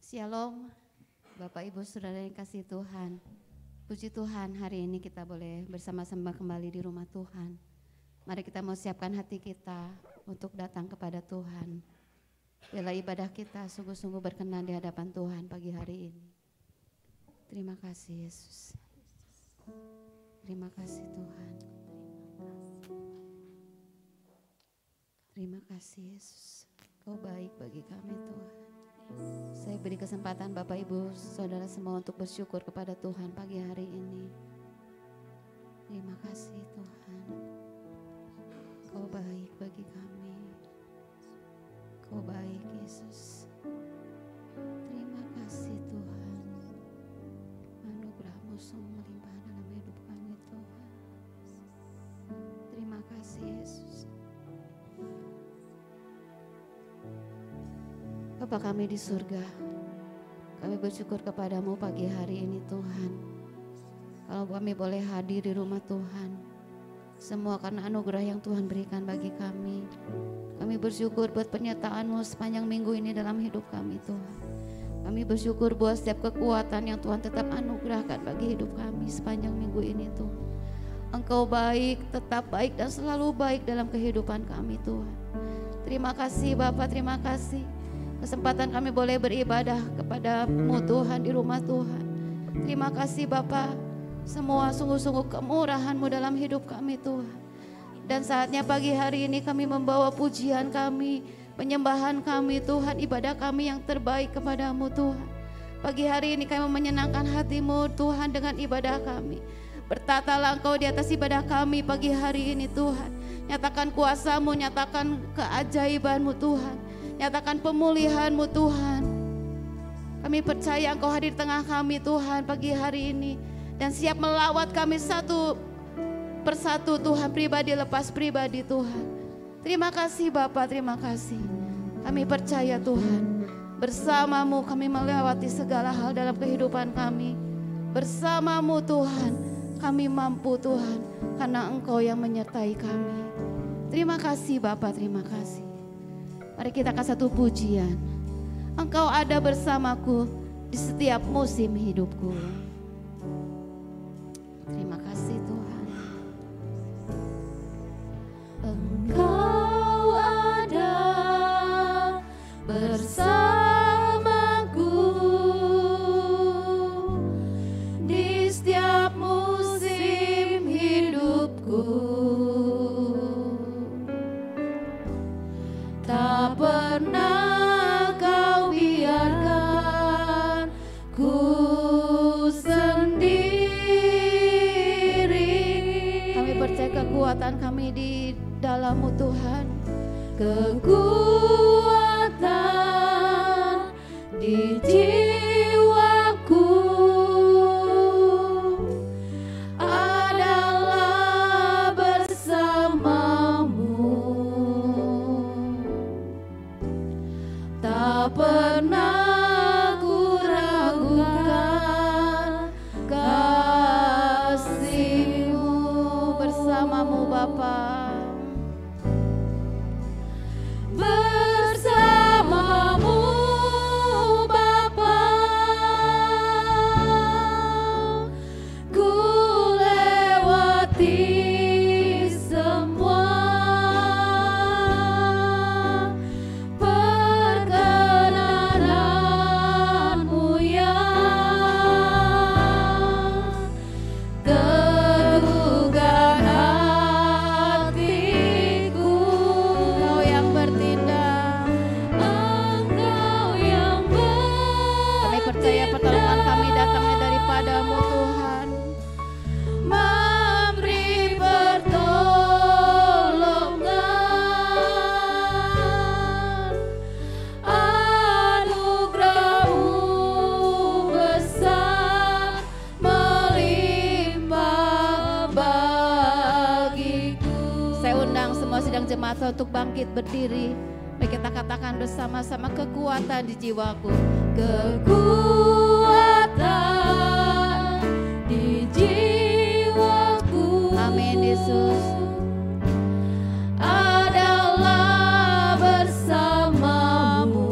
Shalom, Bapak Ibu Saudara yang kasih Tuhan. Puji Tuhan, hari ini kita boleh bersama-sama kembali di rumah Tuhan. Mari kita mau siapkan hati kita untuk datang kepada Tuhan. Bila ibadah kita sungguh-sungguh berkenan di hadapan Tuhan pagi hari ini. Terima kasih Yesus. Terima kasih Tuhan. Terima kasih Yesus. Kau baik bagi kami Tuhan. Saya beri kesempatan Bapak Ibu Saudara semua untuk bersyukur kepada Tuhan pagi hari ini. Terima kasih Tuhan. Kau baik bagi kami. Kau baik Yesus. Terima kasih Tuhan. Anugerah-Mu sungguh melimpah dalam hidup kami Tuhan. Terima kasih Yesus. Bapa kami di surga, kami bersyukur kepadamu pagi hari ini Tuhan. Kalau kami boleh hadir di rumah Tuhan, semua karena anugerah yang Tuhan berikan bagi kami. Kami bersyukur buat penyertaan-Mu sepanjang minggu ini dalam hidup kami Tuhan. Kami bersyukur buat setiap kekuatan yang Tuhan tetap anugerahkan bagi hidup kami sepanjang minggu ini Tuhan. Engkau baik, tetap baik dan selalu baik dalam kehidupan kami Tuhan. Terima kasih Bapa, terima kasih. Kesempatan kami boleh beribadah kepada-Mu Tuhan di rumah Tuhan. Terima kasih Bapa, semua sungguh-sungguh kemurahan-Mu dalam hidup kami Tuhan. Dan saatnya pagi hari ini kami membawa pujian kami, penyembahan kami Tuhan, ibadah kami yang terbaik kepada-Mu Tuhan. Pagi hari ini kami menyenangkan hati-Mu Tuhan dengan ibadah kami. Bertatalah Engkau di atas ibadah kami pagi hari ini Tuhan. Nyatakan kuasa-Mu, nyatakan keajaiban-Mu Tuhan. Nyatakan pemulihan-Mu Tuhan. Kami percaya Engkau hadir di tengah kami Tuhan pagi hari ini. Dan siap melawat kami satu persatu Tuhan, pribadi lepas pribadi Tuhan. Terima kasih Bapa, terima kasih. Kami percaya Tuhan, bersama-Mu kami melewati segala hal dalam kehidupan kami. Bersama-Mu Tuhan, kami mampu Tuhan, karena Engkau yang menyertai kami. Terima kasih Bapa, terima kasih. Mari kita kasih satu pujian. Engkau ada bersamaku di setiap musim hidupku. Terima kasih Tuhan. Engkau ada bersamaku di setiap musim hidupku. Tak pernah Kau biarkan ku sendiri. Kami percaya kekuatan kami di dalam-Mu Tuhan. Kekuatan di jiwaku adalah bersama-Mu. Tak pernah ku ragukan kasih-Mu. Bersama-Mu Bapa. Bersama-Mu Bapa, ku lewati semua perkenanan-Mu yang teguhkan hatiku. Engkau yang bertindak, Engkau yang kami percaya pertolongan kami datangnya daripada-Mu Tuhan. Memberi pertolongan, anugerah-Mu besar melimpah bagiku. Saya undang semua sidang jemaat untuk bangkit berdiri. Mari kita katakan bersama-sama, kekuatan di jiwaku. Kekuatan di jiwaku. Amin Yesus. Adalah bersama-Mu.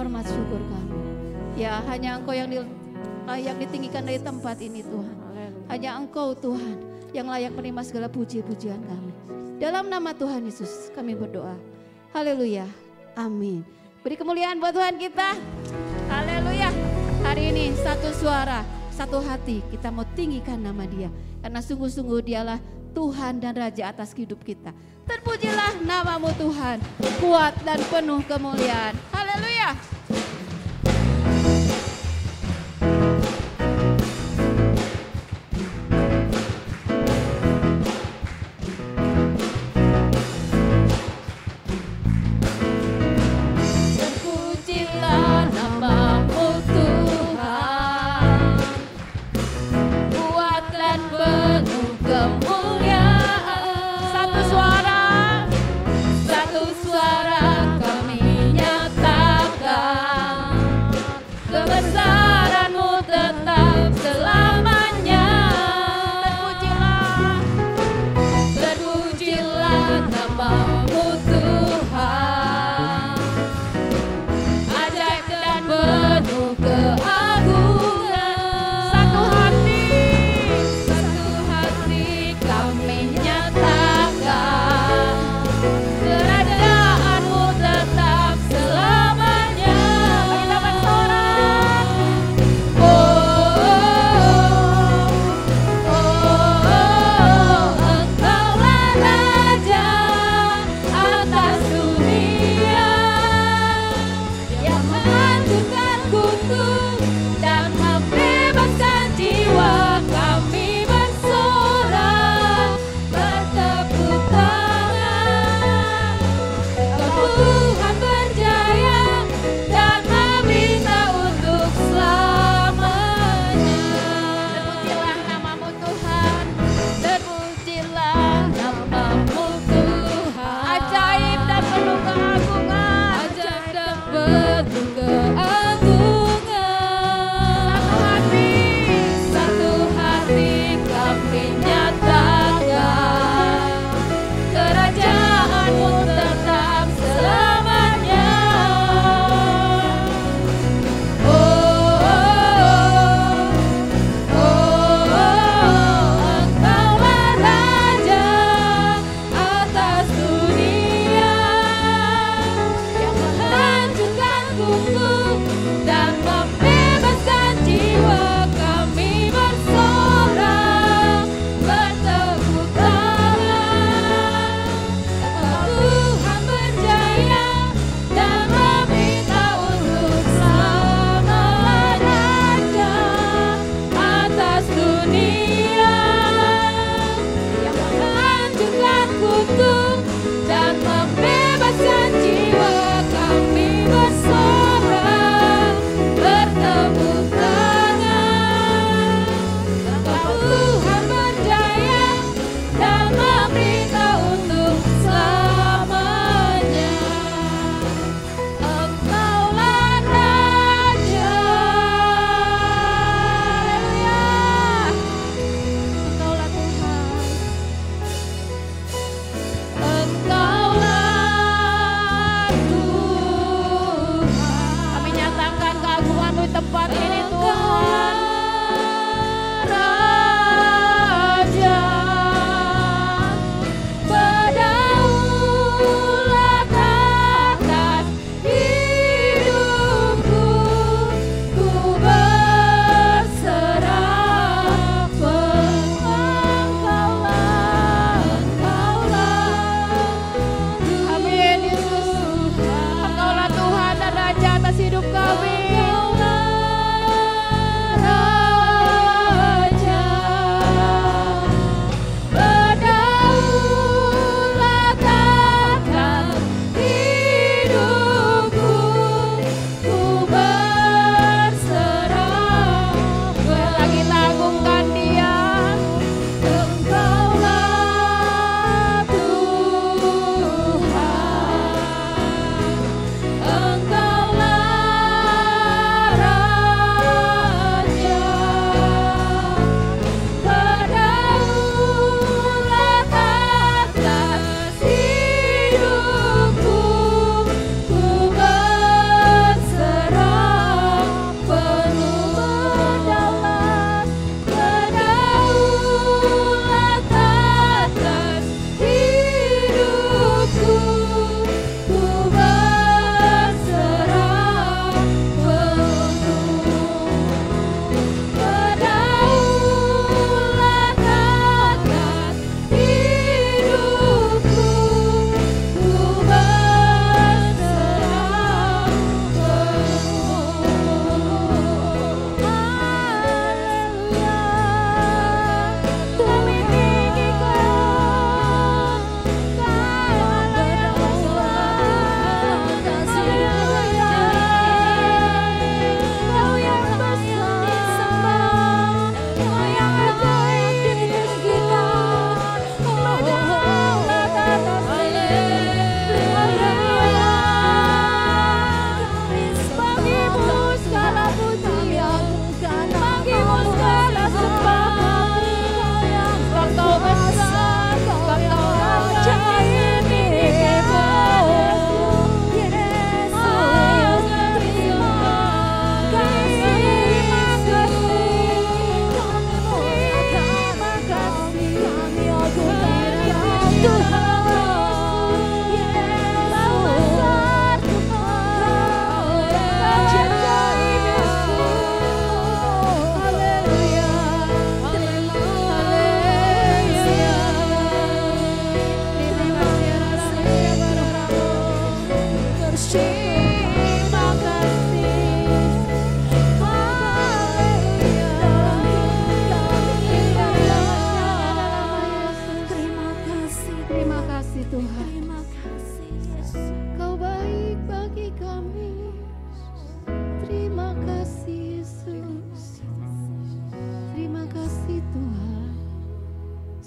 hormat syukur kami. Ya, hanya Engkau yang layak ditinggikan dari tempat ini Tuhan. Hanya Engkau Tuhan yang layak menerima segala puji-pujian kami. Dalam nama Tuhan Yesus kami berdoa. Haleluya. Amin. Beri kemuliaan buat Tuhan kita. Haleluya. Hari ini satu suara, satu hati kita mau tinggikan nama Dia. Karena sungguh-sungguh Dialah Tuhan dan Raja atas hidup kita. Terpujilah nama-Mu Tuhan, kuat dan penuh kemuliaan. Haleluya. Terpujilah nama-Mu Tuhan, kuat dan penuh kemuliaan. Satu suara kami nyatakan.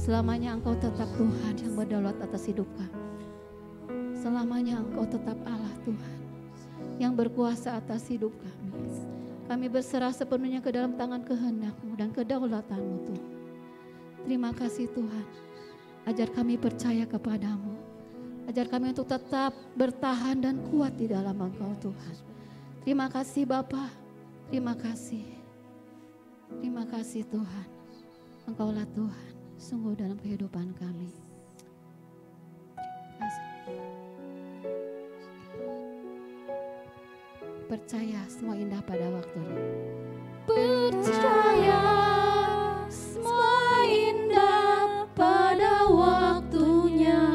Selamanya Engkau tetap Tuhan yang berdaulat atas hidup kami. Selamanya Engkau tetap Allah Tuhan yang berkuasa atas hidup kami. Kami berserah sepenuhnya ke dalam tangan kehendak-Mu dan kedaulatan-Mu Tuhan. Terima kasih Tuhan. Ajar kami percaya kepadamu. Ajar kami untuk tetap bertahan dan kuat di dalam Engkau Tuhan. Terima kasih Bapa. Terima kasih. Terima kasih Tuhan. Engkaulah Tuhan. Sungguh dalam kehidupan kami. Percaya semua indah pada waktunya. Percaya semua indah pada waktunya.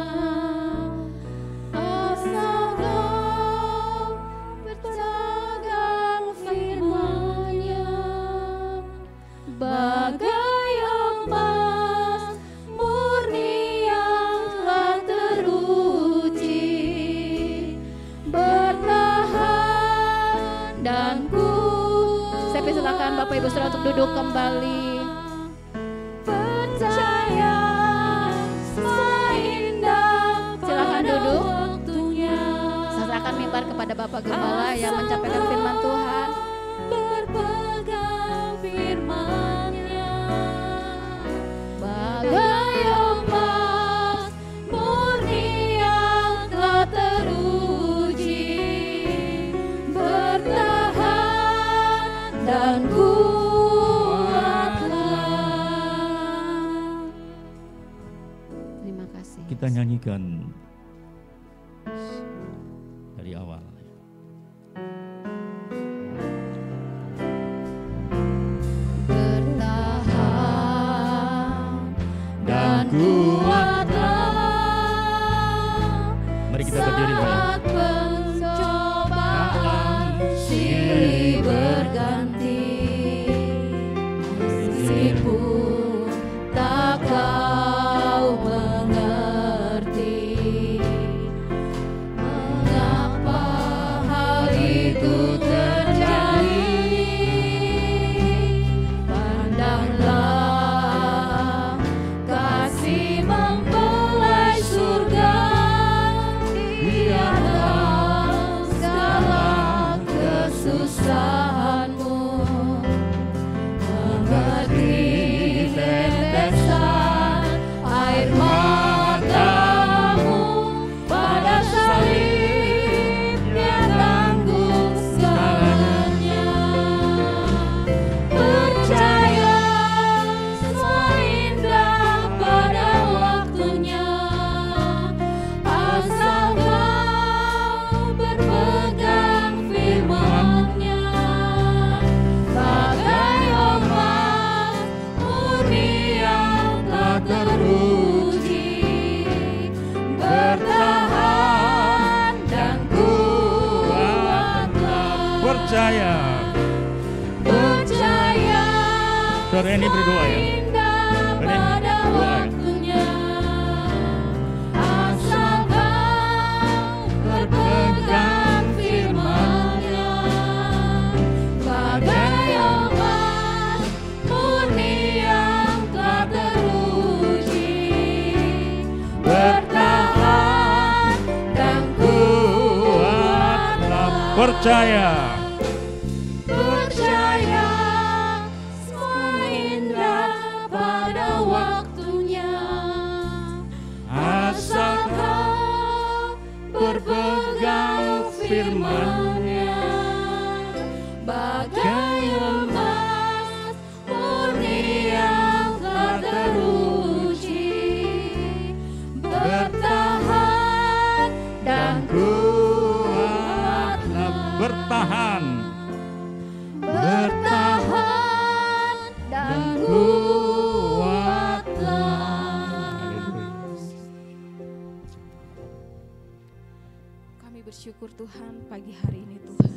Asal kau berpegang firman-Nya, bagai emas murni yang telah teruji, bertahan dan kuat. Saya persilakan Bapak Ibu Saudara untuk duduk kembali. Percaya semua indah Silakan duduk. waktunya. Serahkan mimbar kepada Bapak Gembala yang menyampaikan firman Tuhan. Berpegang firman-Nya, bagai emas murni yang telah teruji, bertahan dan kuatlah. Terima kasih. Kita nyanyikan dari awal. Bertahan Dan kuatlah. Mari kita berdiri Pak. Saat pencobaan silih berganti, meskipun tak kau mengerti mengapa hal itu terjadi. Pandanglah kasih mempelai surga di atas segala kesusahanmu. Mengerti tetesan air matamu pada salib yang tanggung segalanya. Percaya semua indah pada waktunya. Asal kau berpegang firman-Nya, bagai emas murni yang telah teruji, bertahan dan kuatlah. Percaya. Percaya Saudara ini berdoa ya. indah pada waktunya. Asal kau berpegang firman-Nya, bagai emas murni yang telah teruji, bertahan dan kuatlah. Percaya. Percaya semua indah pada waktunya. Asal kau berpegang firman-Nya, bagai emas murni yang telah teruji, bertahan dan kuatlah. Bertahan. Bertahan dan kuatlah. Kami bersyukur Tuhan pagi hari ini Tuhan.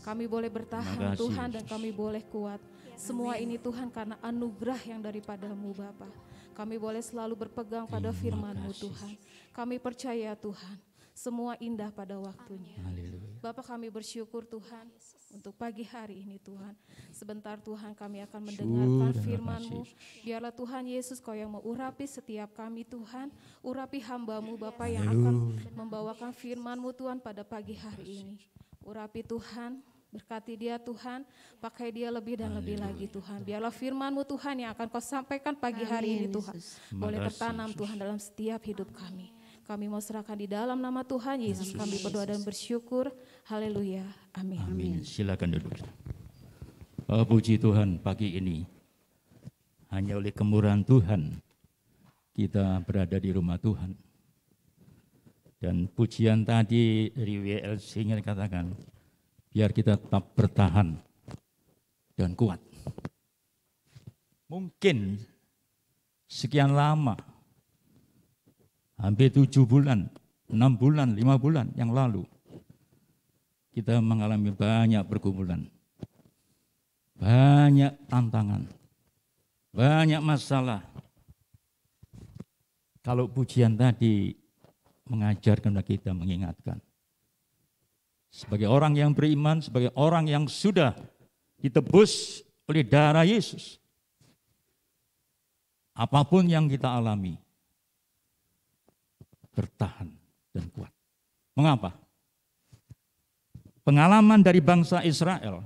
Kami boleh bertahan Terima kasih, Tuhan dan Yesus. kami boleh kuat. Semua ini Tuhan karena anugerah yang daripada-Mu Bapa. Kami boleh selalu berpegang pada Terima firman-Mu kasih. Tuhan. Kami percaya Tuhan, semua indah pada waktunya. Haleluya. Bapak, kami bersyukur Tuhan untuk pagi hari ini Tuhan. Sebentar Tuhan kami akan mendengarkan firman-Mu. Biarlah Tuhan Yesus Kau yang mengurapi setiap kami Tuhan. Urapi hamba-Mu Bapak yang akan membawakan firman-Mu Tuhan pada pagi hari ini. Urapi Tuhan, berkati dia Tuhan, pakai dia lebih dan lebih lagi Tuhan. Biarlah firman-Mu Tuhan yang akan Kau sampaikan pagi hari ini Tuhan, boleh tertanam Tuhan dalam setiap hidup kami. Kami mau serahkan di dalam nama Tuhan Yesus, kami berdoa dan bersyukur. Haleluya, amin. Amin. Silakan duduk. Oh, puji Tuhan, pagi ini hanya oleh kemurahan Tuhan kita berada di rumah Tuhan. Dan pujian tadi dari WLC yang dikatakan, biar kita tetap bertahan dan kuat. Mungkin sekian lama, hampir 7 bulan, 6 bulan, 5 bulan yang lalu, kita mengalami banyak pergumulan, banyak tantangan, banyak masalah. Kalau pujian tadi mengajarkan kita, mengingatkan, sebagai orang yang beriman, sebagai orang yang sudah ditebus oleh darah Yesus, apapun yang kita alami, bertahan dan kuat. Mengapa? Pengalaman dari bangsa Israel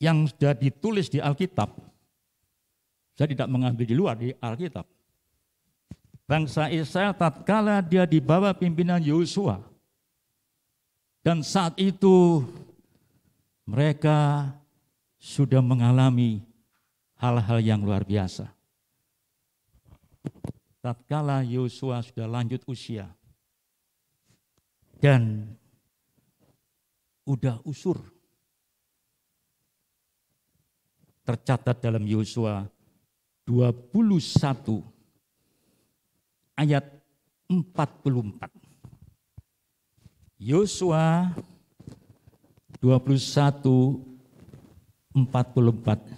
yang sudah ditulis di Alkitab, saya tidak mengambil di luar di Alkitab. Bangsa Israel tatkala dia di bawah pimpinan Yosua, dan saat itu mereka sudah mengalami hal-hal yang luar biasa. Tatkala Yosua sudah lanjut usia dan udah usur, tercatat dalam Yosua 21 ayat 44. Yosua 21:44.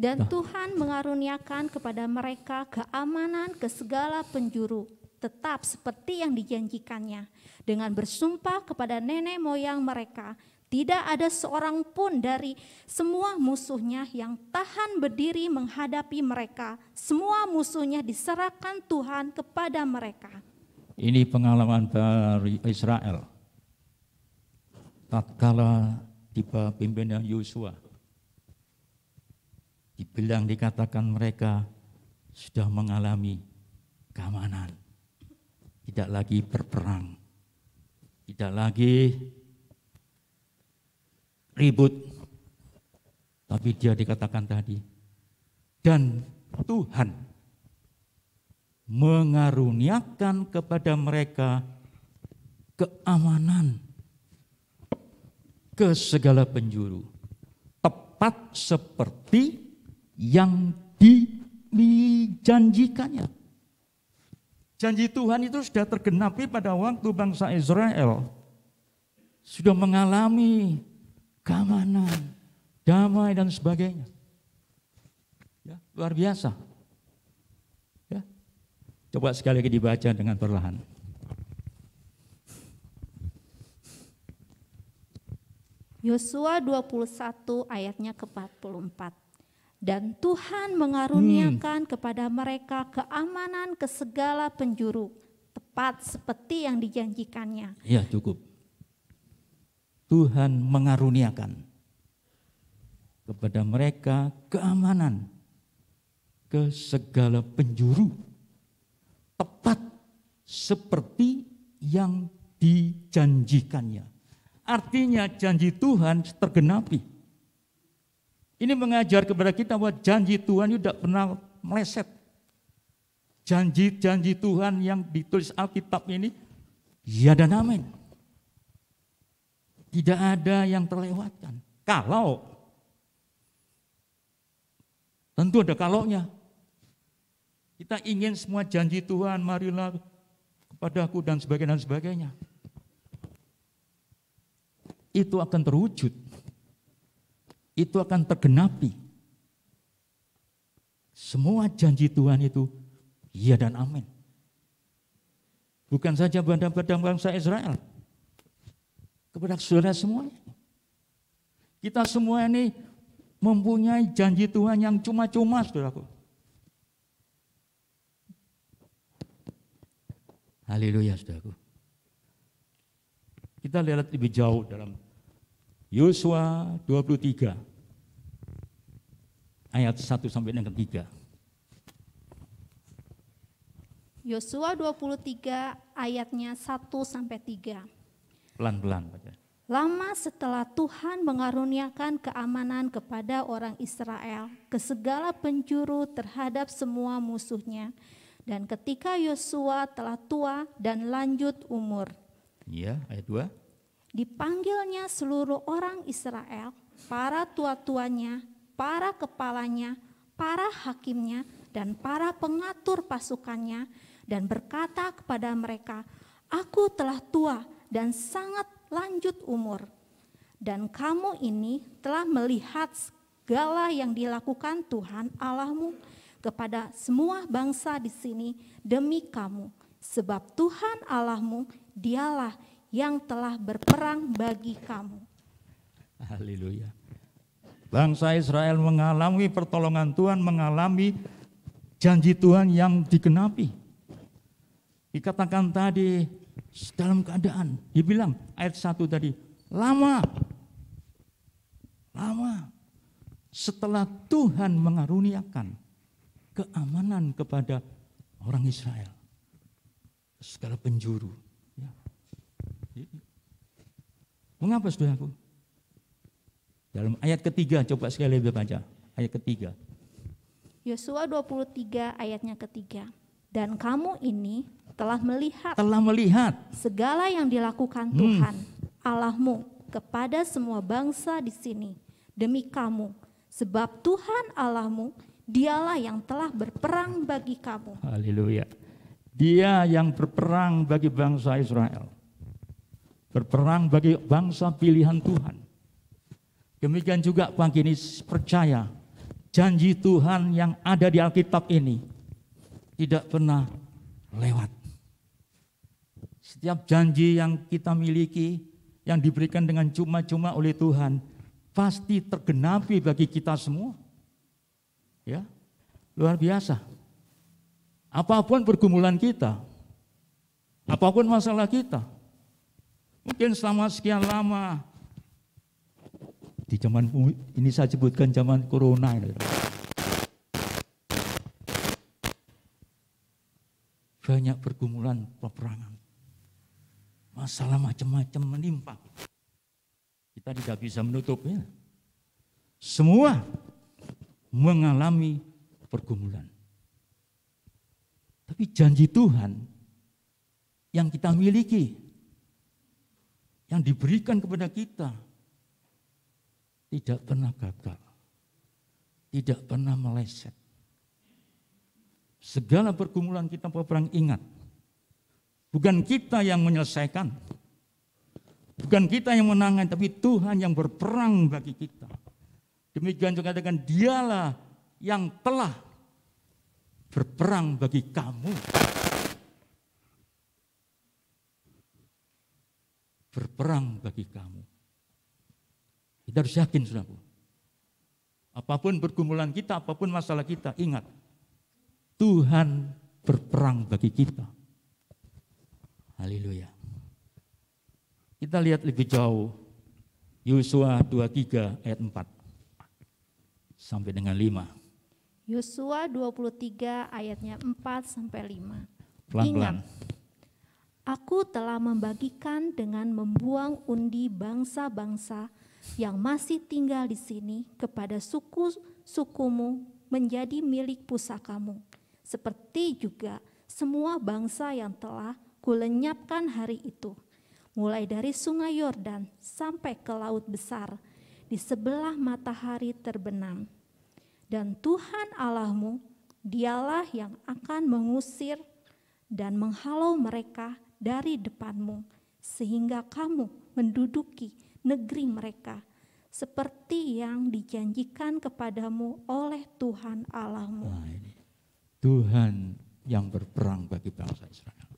Dan Tuhan mengaruniakan kepada mereka keamanan ke segala penjuru, tetap seperti yang dijanjikannya, dengan bersumpah kepada nenek moyang mereka, tidak ada seorang pun dari semua musuhnya yang tahan berdiri menghadapi mereka. Semua musuhnya diserahkan Tuhan kepada mereka. Ini pengalaman dari Israel. Tatkala di bawah pimpinan Yosua, dibilang dikatakan mereka sudah mengalami keamanan. Tidak lagi berperang. Tidak lagi ribut. Tapi dia dikatakan tadi. Dan Tuhan mengaruniakan kepada mereka keamanan ke segala penjuru. Tepat seperti yang dijanjikannya. Janji Tuhan itu sudah tergenapi pada waktu bangsa Israel sudah mengalami keamanan, damai dan sebagainya. Ya, luar biasa. Ya. Coba sekali lagi dibaca dengan perlahan. Yosua 21 ayatnya ke-44. Dan Tuhan mengaruniakan kepada mereka keamanan ke segala penjuru, tepat seperti yang dijanjikannya. Ya, cukup. Tuhan mengaruniakan kepada mereka keamanan ke segala penjuru, tepat seperti yang dijanjikannya. Artinya janji Tuhan tergenapi. Ini mengajar kepada kita bahwa janji Tuhan itu tidak pernah meleset. Janji-janji Tuhan yang ditulis Alkitab ini, ya dan amin. Tidak ada yang terlewatkan. Kalau, tentu ada kalaunya. Kita ingin semua janji Tuhan, marilah kepadaku dan sebagainya. Itu akan terwujud. Itu akan tergenapi. Semua janji Tuhan itu ya dan amin. Bukan saja pada bangsa Israel, kepada saudara semuanya. Kita semua ini mempunyai janji Tuhan yang cuma-cuma, saudaraku. Haleluya, saudaraku. Kita lihat lebih jauh dalam Yosua 23 ayat 1 sampai dengan 3. Yosua 23 ayatnya 1 sampai 3. Pelan-pelan baca. Lama setelah Tuhan mengaruniakan keamanan kepada orang Israel ke segala penjuru terhadap semua musuhnya, dan ketika Yosua telah tua dan lanjut umur. Ya, ayat 2. Dipanggilnya seluruh orang Israel, para tua-tuanya, para kepalanya, para hakimnya, dan para pengatur pasukannya, dan berkata kepada mereka, "Aku telah tua dan sangat lanjut umur, dan kamu ini telah melihat segala yang dilakukan Tuhan Allahmu kepada semua bangsa di sini demi kamu, sebab Tuhan Allahmu dialah yang telah berperang bagi kamu." Haleluya. Bangsa Israel mengalami pertolongan Tuhan, mengalami janji Tuhan yang digenapi. Dikatakan tadi dalam keadaan, dibilang ayat 1 tadi, lama setelah Tuhan mengaruniakan keamanan kepada orang Israel, segala penjuru. Ya. Mengapa, saudaraku? Dalam ayat ketiga, coba sekali lagi baca, ayat ketiga. Yosua 23 ayatnya ketiga. Dan kamu ini telah melihat segala yang dilakukan Tuhan Allahmu kepada semua bangsa di sini demi kamu, sebab Tuhan Allahmu dialah yang telah berperang bagi kamu. Haleluya. Dia yang berperang bagi bangsa Israel, berperang bagi bangsa pilihan Tuhan. Demikian juga pagi ini percaya janji Tuhan yang ada di Alkitab ini tidak pernah lewat. Setiap janji yang kita miliki, yang diberikan dengan cuma-cuma oleh Tuhan, pasti tergenapi bagi kita semua. Ya, luar biasa. Apapun pergumulan kita, apapun masalah kita, mungkin selama sekian lama, di zaman ini saya sebutkan zaman corona ini, banyak pergumulan, peperangan, masalah macam-macam menimpa. Kita tidak bisa menutupnya. Semua mengalami pergumulan. Tapi janji Tuhan yang kita miliki, yang diberikan kepada kita, tidak pernah gagal, tidak pernah meleset. Segala pergumulan kita peperang, ingat, bukan kita yang menyelesaikan, bukan kita yang menangani, tapi Tuhan yang berperang bagi kita. Demikian juga katakan, dialah yang telah berperang bagi kamu. Berperang bagi kamu. Kita harus yakin, saudaraku. Apapun pergumulan kita, apapun masalah kita, ingat, Tuhan berperang bagi kita. Haleluya. Kita lihat lebih jauh, Yosua 23 ayat 4 sampai dengan 5. Yosua 23 ayatnya 4 sampai 5. Pelan-pelan. Ingat, aku telah membagikan dengan membuang undi bangsa-bangsa yang masih tinggal di sini kepada suku-sukumu menjadi milik pusakamu. Seperti juga semua bangsa yang telah kulenyapkan hari itu, mulai dari sungai Yordan sampai ke laut besar, di sebelah matahari terbenam. Dan Tuhan Allahmu, dialah yang akan mengusir dan menghalau mereka dari depanmu, sehingga kamu menduduki negeri mereka, seperti yang dijanjikan kepadamu oleh Tuhan Allahmu. Nah, ini Tuhan yang berperang bagi bangsa Israel.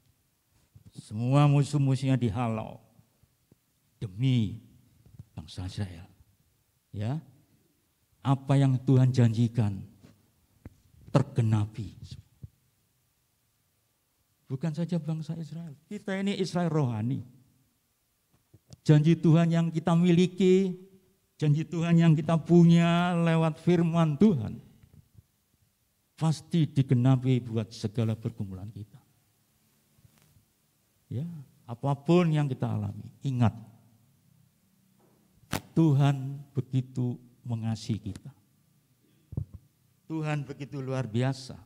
Semua musuh-musuhnya dihalau demi bangsa Israel. Ya, apa yang Tuhan janjikan tergenapi. Bukan saja bangsa Israel, kita ini Israel rohani. Janji Tuhan yang kita miliki, janji Tuhan yang kita punya lewat firman Tuhan, pasti digenapi buat segala pergumulan kita. Ya, apapun yang kita alami, ingat, Tuhan begitu mengasihi kita. Tuhan begitu luar biasa.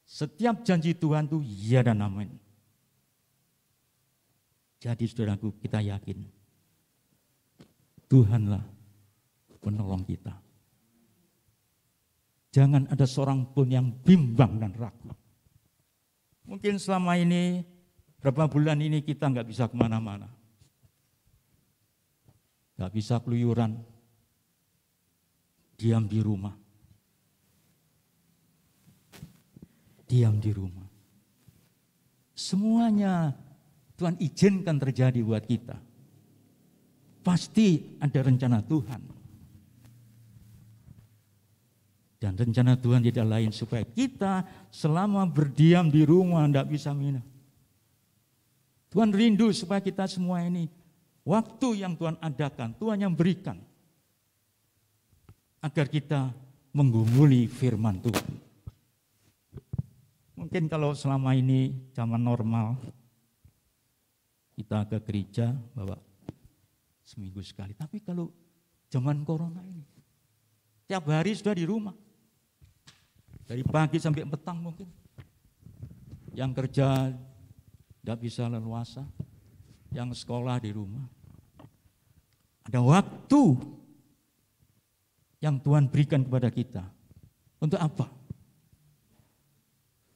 Setiap janji Tuhan itu ya dan amin. Jadi saudaraku, kita yakin Tuhanlah penolong kita. Jangan ada seorang pun yang bimbang dan ragu. Mungkin selama ini, berapa bulan ini kita nggak bisa kemana-mana. Nggak bisa keluyuran, diam di rumah. Diam di rumah. Semuanya Tuhan izinkan terjadi buat kita. Pasti ada rencana Tuhan. Dan rencana Tuhan tidak lain supaya kita selama berdiam di rumah tidak bisa minum. Tuhan rindu supaya kita semua ini, waktu yang Tuhan adakan, Tuhan yang berikan. Agar kita menggumuli firman Tuhan. Mungkin kalau selama ini zaman normal, kita ke gereja bawa seminggu sekali. Tapi kalau zaman corona ini, tiap hari sudah di rumah. Dari pagi sampai petang mungkin. Yang kerja tidak bisa leluasa, yang sekolah di rumah. Ada waktu yang Tuhan berikan kepada kita. Untuk apa?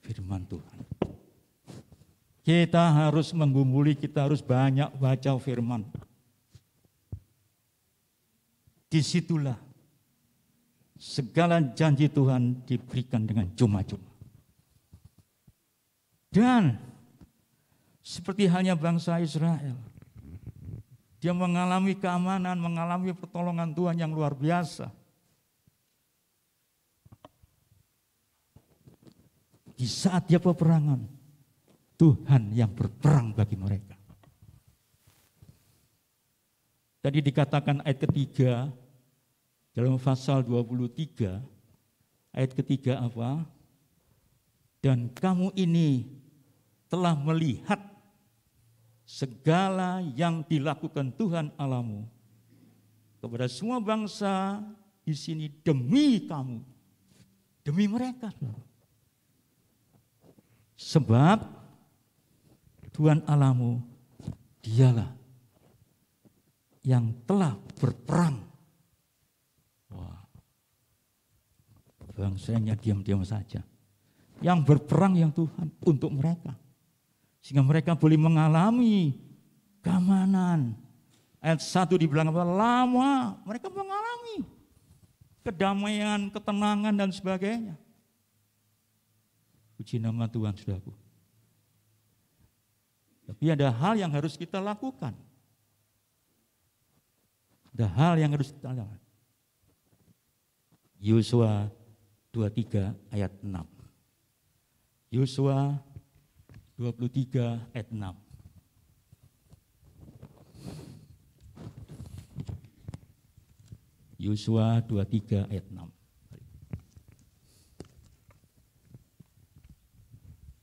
Firman Tuhan. Kita harus menggumuli, kita harus banyak baca firman. Disitulah segala janji Tuhan diberikan dengan cuma-cuma. Dan seperti halnya bangsa Israel, dia mengalami keamanan, mengalami pertolongan Tuhan yang luar biasa. Di saat dia peperangan, Tuhan yang berperang bagi mereka. Tadi dikatakan ayat ketiga, dalam pasal 23, ayat ketiga apa? Dan kamu ini telah melihat segala yang dilakukan Tuhan Allahmu kepada semua bangsa di sini demi kamu, demi mereka. Sebab Tuhan Allahmu dialah yang telah berperang. Wah, bangsanya diam-diam saja. Yang berperang yang Tuhan untuk mereka. Sehingga mereka boleh mengalami keamanan. Ayat 1 dibilang apa? Lama mereka mengalami kedamaian, ketenangan dan sebagainya. Puji nama Tuhan, saudaraku. Tapi ada hal yang harus kita lakukan. Ada hal yang harus kita lakukan. Yosua 23 ayat 6. Yosua 23 ayat 6. Yosua 23 ayat 6.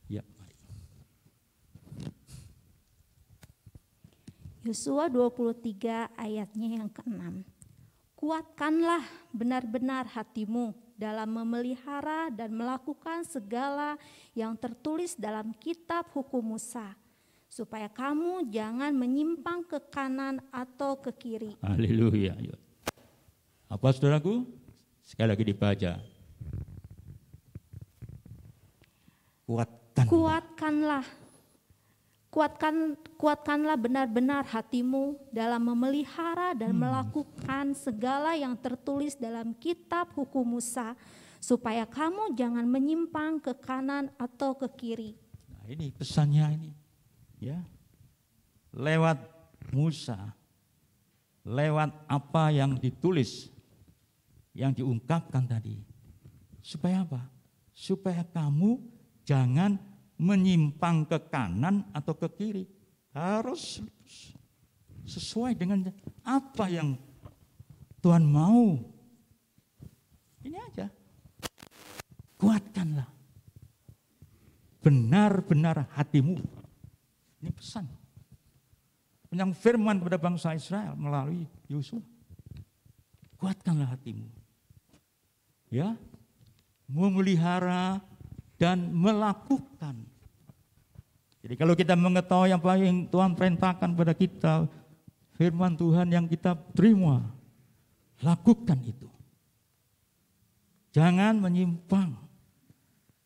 Ya, mari. Yosua 23 ayatnya yang ke-6. Kuatkanlah benar-benar hatimu dalam memelihara dan melakukan segala yang tertulis dalam kitab hukum Musa, supaya kamu jangan menyimpang ke kanan atau ke kiri. Haleluya. Apa saudaraku? Sekali lagi dibaca. Kuatkanlah benar-benar hatimu dalam memelihara dan melakukan segala yang tertulis dalam kitab hukum Musa, supaya kamu jangan menyimpang ke kanan atau ke kiri. Nah, ini pesannya ini. Ya. Lewat Musa, lewat apa yang ditulis, yang diungkapkan tadi. Supaya apa? Supaya kamu jangan menyimpang ke kanan atau ke kiri. Harus sesuai dengan apa yang Tuhan mau. Ini aja. Kuatkanlah benar-benar hatimu. Ini pesan yang firman kepada bangsa Israel melalui Yosua. Kuatkanlah hatimu. Ya, memelihara dan melakukan. Jadi kalau kita mengetahui apa yang Tuhan perintahkan pada kita, firman Tuhan yang kita terima, lakukan itu. Jangan menyimpang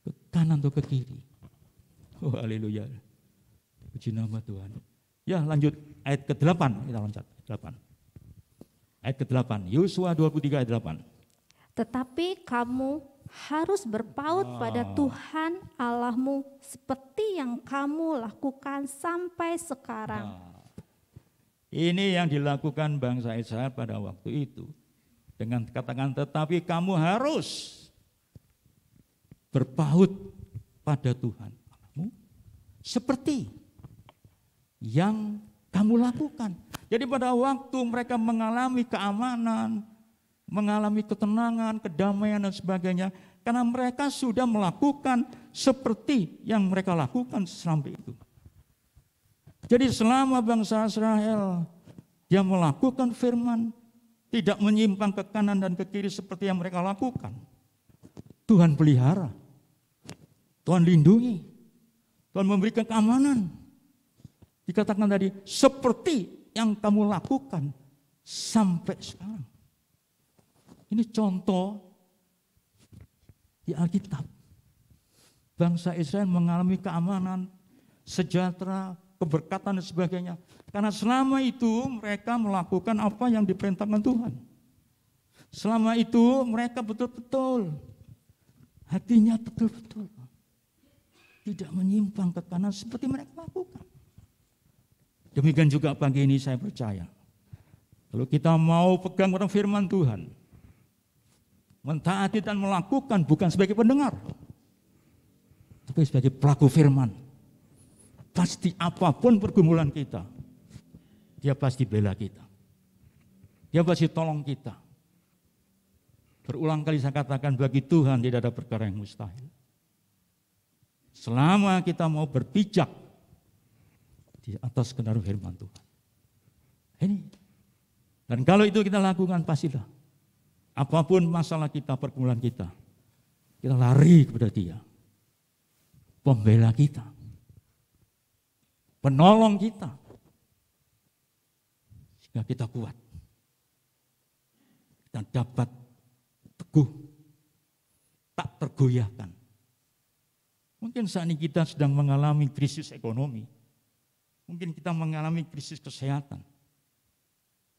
ke kanan atau ke kiri. Oh, haleluya. Puji nama Tuhan. Ya, lanjut ayat ke-8, kita loncat 8. Ayat ke-8, Yosua 23 ayat 8. Tetapi kamu harus berpaut pada Tuhan Allahmu seperti yang kamu lakukan sampai sekarang. Ini yang dilakukan bangsa Israel pada waktu itu. Dengan katakan tetapi kamu harus berpaut pada Tuhan Allahmu seperti yang kamu lakukan. Jadi pada waktu mereka mengalami keamanan, mengalami ketenangan, kedamaian dan sebagainya, karena mereka sudah melakukan seperti yang mereka lakukan sampai itu. Jadi selama bangsa Israel dia melakukan firman, tidak menyimpang ke kanan dan ke kiri seperti yang mereka lakukan, Tuhan pelihara, Tuhan lindungi, Tuhan memberikan keamanan. Dikatakan tadi, seperti yang kamu lakukan sampai sekarang. Ini contoh di Alkitab. Bangsa Israel mengalami keamanan, sejahtera, keberkatan dan sebagainya. Karena selama itu mereka melakukan apa yang diperintahkan Tuhan. Selama itu mereka betul-betul, hatinya betul-betul tidak menyimpang ke kanan seperti mereka lakukan. Demikian juga pagi ini saya percaya, kalau kita mau pegang pada firman Tuhan, mentaati dan melakukan bukan sebagai pendengar, tapi sebagai pelaku firman, pasti apapun pergumulan kita, dia pasti bela kita, dia pasti tolong kita. Berulang kali saya katakan, bagi Tuhan tidak ada perkara yang mustahil. Selama kita mau berpijak di atas kebenaran firman Tuhan. Ini. Dan kalau itu kita lakukan, pastilah apapun masalah kita, pergumulan kita lari kepada Dia. Pembela kita. Penolong kita. Sehingga kita kuat. Kita dapat teguh. Tak tergoyahkan. Mungkin saat ini kita sedang mengalami krisis ekonomi. Mungkin kita mengalami krisis kesehatan.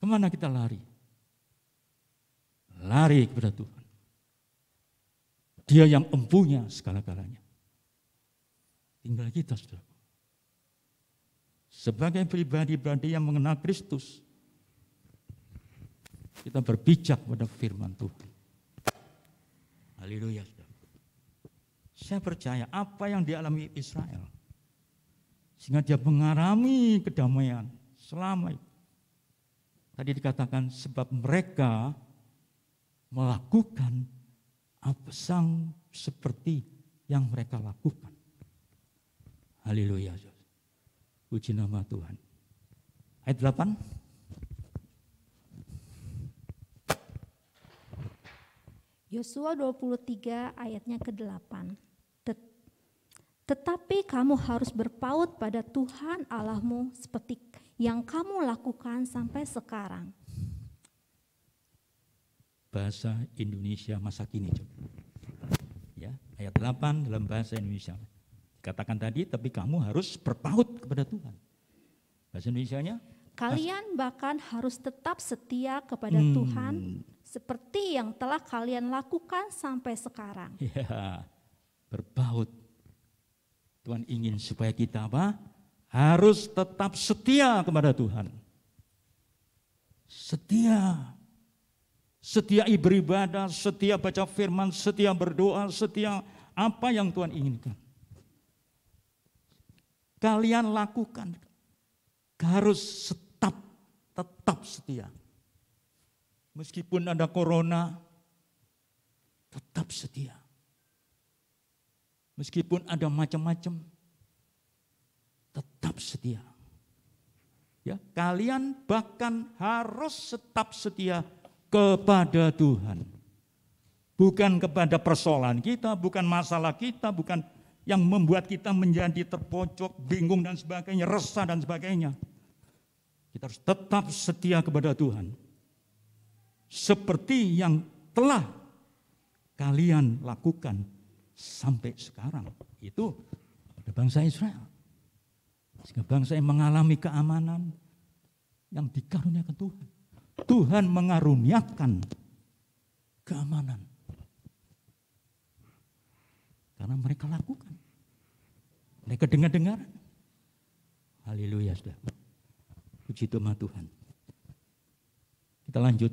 Kemana kita lari? Lari kepada Tuhan. Dia yang empunya segala-galanya. Tinggal kita, saudara. Sebagai pribadi-pribadi yang mengenal Kristus, kita berpijak pada firman Tuhan. Haleluya, saudara. Saya percaya apa yang dialami Israel, sehingga dia mengalami kedamaian selama itu. Tadi dikatakan sebab mereka melakukan apa sang seperti yang mereka lakukan. Haleluya. Puji nama Tuhan. Ayat 8. Yosua 23 ayatnya ke-8. Tetapi kamu harus berpaut pada Tuhan Allahmu seperti yang kamu lakukan sampai sekarang. Bahasa Indonesia masa kini. Ya, ayat 8 dalam bahasa Indonesia. Katakan tadi, tapi kamu harus berpaut kepada Tuhan. Bahasa Indonesianya? Kalian bahkan harus tetap setia kepada Tuhan seperti yang telah kalian lakukan sampai sekarang. Ya, berpaut Tuhan ingin supaya kita apa? Harus tetap setia kepada Tuhan. Setia. Setia beribadah, setia baca firman, setia berdoa, setia apa yang Tuhan inginkan. Kalian lakukan. Harus tetap setia. Meskipun ada corona, tetap setia. Meskipun ada macam-macam, tetap setia. Ya, kalian bahkan harus tetap setia kepada Tuhan. Bukan kepada persoalan kita, bukan masalah kita, bukan yang membuat kita menjadi terpojok, bingung dan sebagainya, resah dan sebagainya. Kita harus tetap setia kepada Tuhan. Seperti yang telah kalian lakukan sampai sekarang. Itu pada bangsa Israel. Sehingga bangsa yang mengalami keamanan yang dikaruniakan Tuhan. Tuhan mengaruniakan keamanan. Karena mereka lakukan. Mereka dengar-dengar. Haleluya, saudara. Puji Tuhan. Kita lanjut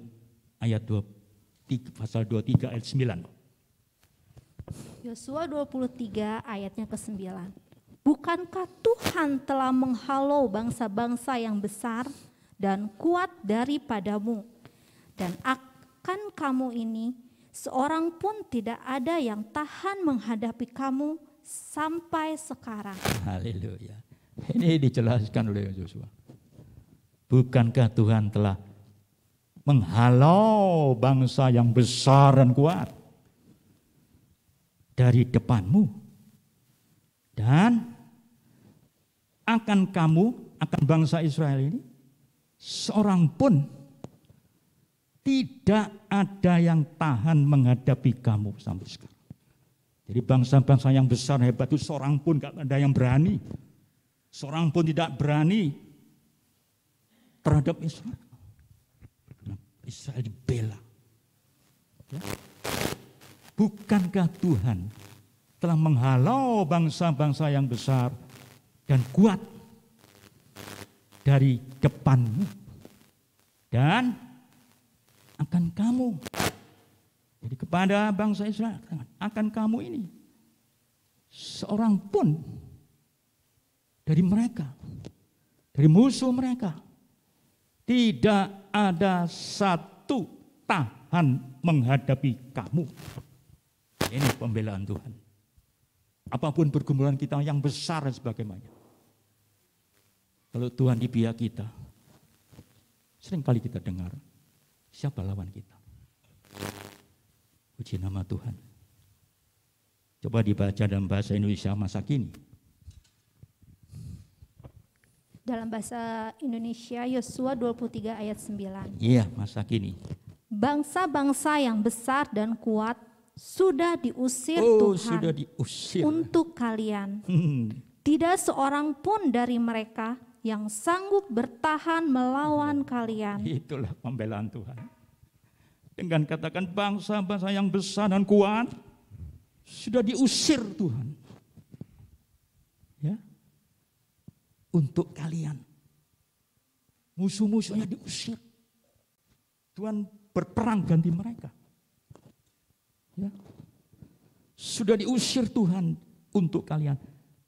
ayat 23, pasal 23 ayat 9. Yosua 23 ayatnya ke-9. Bukankah Tuhan telah menghalau bangsa-bangsa yang besar dan kuat daripadamu, dan akan kamu ini seorang pun tidak ada yang tahan menghadapi kamu sampai sekarang. Haleluya. Ini dijelaskan oleh Yosua. Bukankah Tuhan telah menghalau bangsa yang besar dan kuat dari depanmu, dan akan bangsa Israel ini seorang pun tidak ada yang tahan menghadapi kamu sampai sekarang. Jadi bangsa-bangsa yang besar hebat itu seorang pun gak ada yang berani. Seorang pun tidak berani terhadap Israel. Israel dibela. Ya. Bukankah Tuhan telah menghalau bangsa-bangsa yang besar dan kuat dari depanmu, dan akan kamu, jadi kepada bangsa Israel, akan kamu ini seorang pun dari mereka, dari musuh mereka, tidak ada satu tahan menghadapi kamu. Ini pembelaan Tuhan. Apapun pergumulan kita yang besar dan sebagainya, kalau Tuhan di pihak kita, seringkali kita dengar, siapa lawan kita? Puji nama Tuhan. Coba dibaca dalam bahasa Indonesia masa kini. Dalam bahasa Indonesia, Yosua 23 ayat 9. Iya, masa kini. Bangsa-bangsa yang besar dan kuat sudah diusir Tuhan sudah diusir untuk kalian. Tidak seorang pun dari mereka yang sanggup bertahan melawan kalian. Itulah pembelaan Tuhan. Dengan katakan bangsa-bangsa yang besar dan kuat sudah diusir Tuhan. Ya. Untuk kalian. Musuh-musuhnya diusir. Tuhan berperang ganti mereka. Ya. Sudah diusir Tuhan untuk kalian.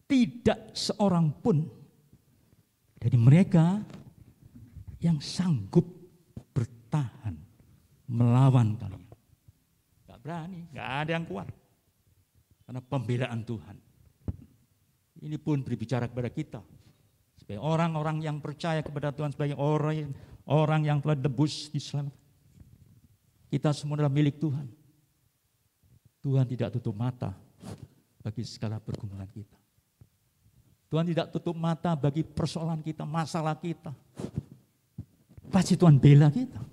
Tidak seorang pun dari mereka yang sanggup bertahan melawan kalian. Gak berani, gak ada yang kuat. Karena pembelaan Tuhan. Ini pun berbicara kepada kita. Sebagai orang-orang yang percaya kepada Tuhan, sebagai orang yang telah debus diselamatkan. Kita semua adalah milik Tuhan. Tuhan tidak tutup mata bagi segala pergumulan kita. Tuhan tidak tutup mata bagi persoalan kita, masalah kita. Pasti Tuhan bela kita.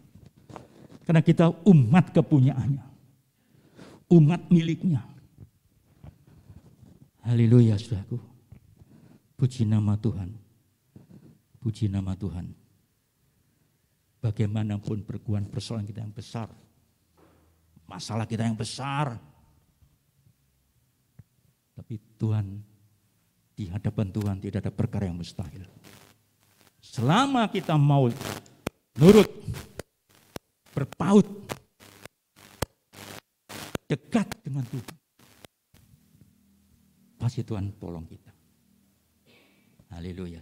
Karena kita umat kepunyaannya. Umat miliknya. Haleluya, saudaraku. Puji nama Tuhan. Puji nama Tuhan. Bagaimanapun persoalan kita yang besar, masalah kita yang besar, tapi Tuhan Di hadapan Tuhan tidak ada perkara yang mustahil. Selama kita mau nurut, berpaut, dekat dengan Tuhan, pasti Tuhan tolong kita. Haleluya.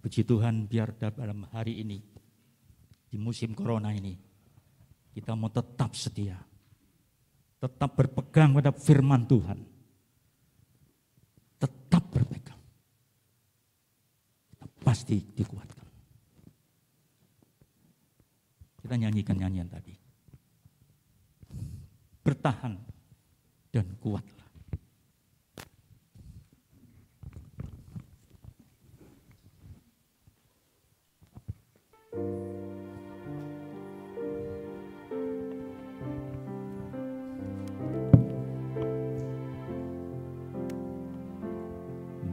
Puji Tuhan, biar dalam hari ini, di musim corona ini, kita mau tetap setia, tetap berpegang pada firman Tuhan, tetap berpegang, kita pasti dikuatkan. Kita nyanyikan nyanyian tadi, bertahan dan kuatlah.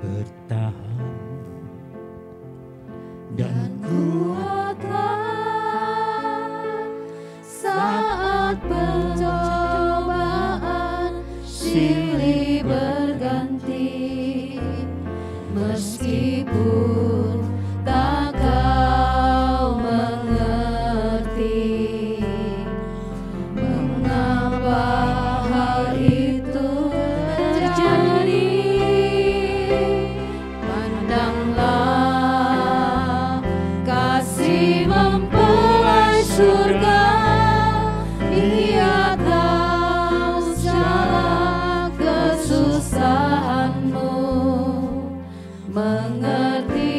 Bertahan dan kuatlah saat pencobaan silih berganti, meskipun tak kau mengerti mengapa hal itu terjadi. Pandanglah kasih mempelai surga, Dia tahu segala kesusahanmu, mengerti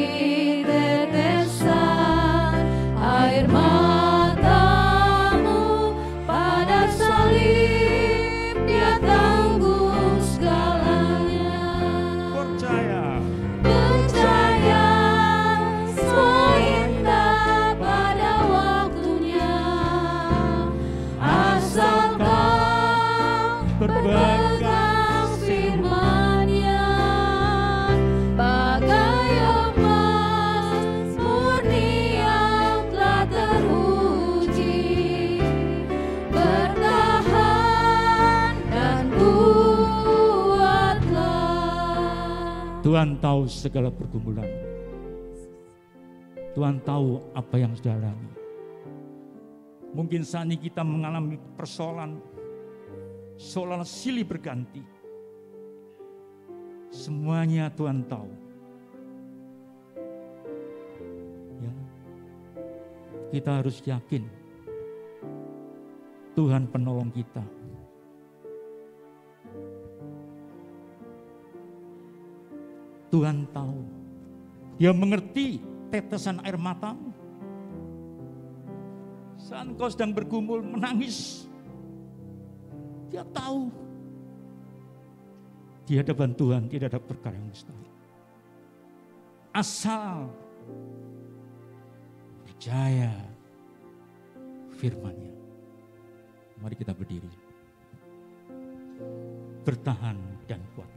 tetesan air matamu pada salib. Dia tanggung segalanya. Percaya semua indah pada waktunya, asal kau berpegang firman-Nya. Bagai emas murni yang telah teruji, bertahan dan kuatlah. Tuhan tahu segala pergumulan. Tuhan tahu apa yang sudah alami. Mungkin saat ini kita mengalami persoalan, seolah silih berganti. Semuanya Tuhan tahu. Ya, kita harus yakin Tuhan penolong kita. Tuhan tahu, Dia mengerti tetesan air matamu. Saat engkau sedang bergumul, menangis, Dia tahu. Di hadapan Tuhan tidak ada perkara yang mustahil. Asal percaya firman-Nya. Mari kita berdiri. Bertahan dan kuat.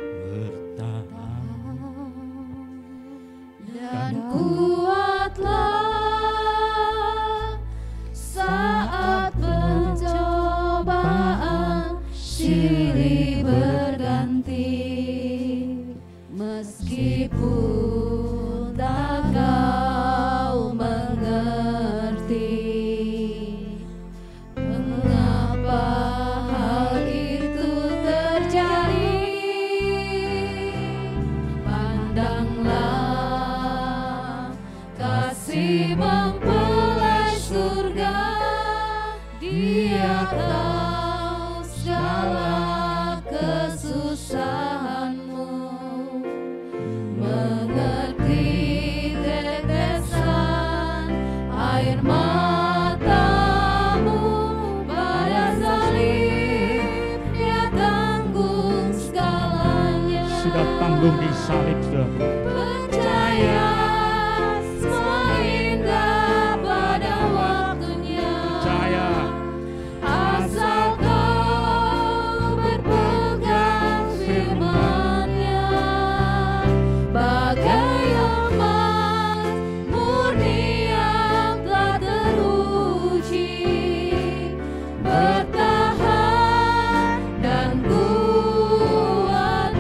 Bertahan dan kuatlah saat pencobaan silih berganti, meskipun tak kau mengerti mengapa hal itu terjadi. Pandanglah kasih mempelai surga, Dia tahu segala kesusahanmu, mengerti tetesan air matamu pada salib. Dia tanggung segalanya. sudah tanggung di salib, saudara. Percaya semua indah pada waktunya. Percaya. Asal kau berpegang firman-Nya, bagai emas murni yang telah teruji, bertahan dan kuatlah.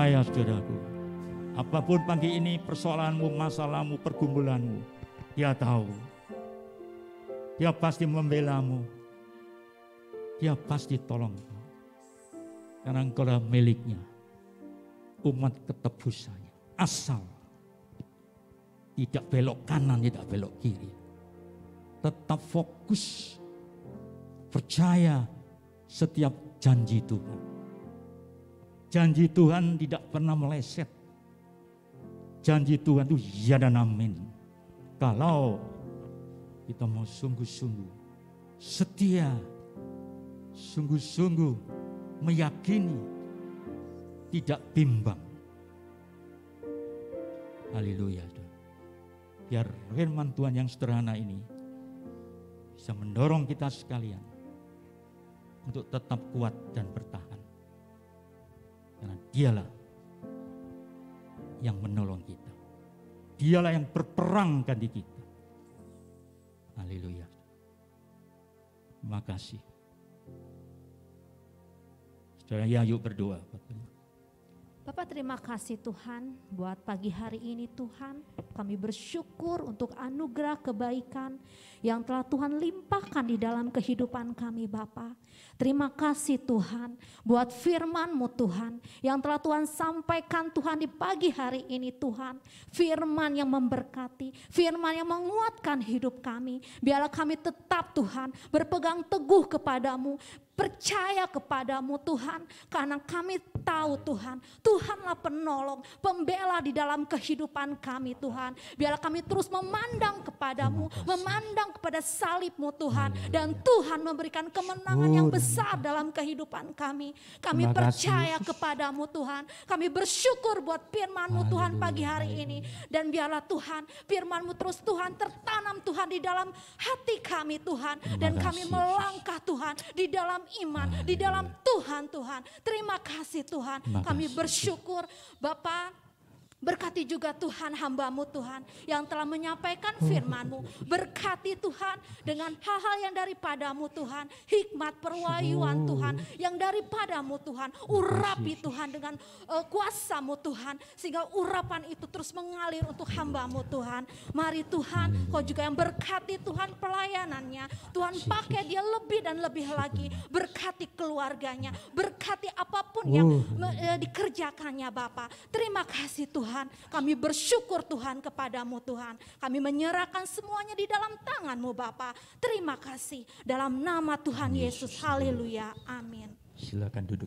percaya saudaraku, apapun pagi ini persoalanmu, masalahmu, pergumulanmu, Dia tahu. Dia pasti membelamu. Dia pasti tolong kau. Karena engkau adalah miliknya, umat ketebusannya. Asal tidak belok kanan, tidak belok kiri. Tetap fokus, percaya setiap janji Tuhan. Janji Tuhan tidak pernah meleset. Janji Tuhan itu ya dan amin. Kalau kita mau sungguh-sungguh setia, sungguh-sungguh meyakini, tidak bimbang. Haleluya. Biar firman Tuhan yang sederhana ini bisa mendorong kita sekalian untuk tetap kuat dan bertahan. Karena Dialah yang menolong kita. Dialah yang berperang ganti kita. Haleluya. Terima kasih. Saudara Yayu berdoa. Bapak terima kasih Tuhan buat pagi hari ini Tuhan. Kami bersyukur untuk anugerah kebaikan yang telah Tuhan limpahkan di dalam kehidupan kami Bapak. Terima kasih Tuhan buat firman-Mu Tuhan yang telah Tuhan sampaikan Tuhan di pagi hari ini Tuhan. Firman yang memberkati, firman yang menguatkan hidup kami. Biarlah kami tetap Tuhan berpegang teguh kepadamu, percaya kepadamu Tuhan, karena kami tahu Tuhan, Tuhanlah penolong, pembela di dalam kehidupan kami Tuhan. Biarlah kami terus memandang kepadamu, memandang kepada salib-Mu Tuhan, dan Tuhan memberikan kemenangan yang besar dalam kehidupan kami. Kami percaya kepadamu Tuhan, kami bersyukur buat firman-Mu Tuhan pagi hari ini, dan biarlah Tuhan firman-Mu terus Tuhan tertanam Tuhan di dalam hati kami Tuhan, dan kami melangkah Tuhan di dalam iman, di dalam Tuhan. Terima kasih Tuhan, kami bersyukur Bapak. Berkati juga Tuhan hamba-Mu Tuhan yang telah menyampaikan firman-Mu. Berkati Tuhan dengan hal-hal yang daripada-Mu Tuhan. Hikmat perwayuan Tuhan yang daripada-Mu Tuhan. Urapi Tuhan dengan kuasa-Mu Tuhan. Sehingga urapan itu terus mengalir untuk hamba-Mu Tuhan. Mari Tuhan, Kau juga yang berkati Tuhan pelayanannya. Tuhan pakai dia lebih dan lebih lagi. Berkati keluarganya. Berkati apapun yang dikerjakannya Bapa. Terima kasih Tuhan. Kami bersyukur Tuhan kepadamu Tuhan. Kami menyerahkan semuanya di dalam tangan-Mu Bapa. Terima kasih dalam nama Tuhan Yesus. Haleluya. Amin. Silakan duduk.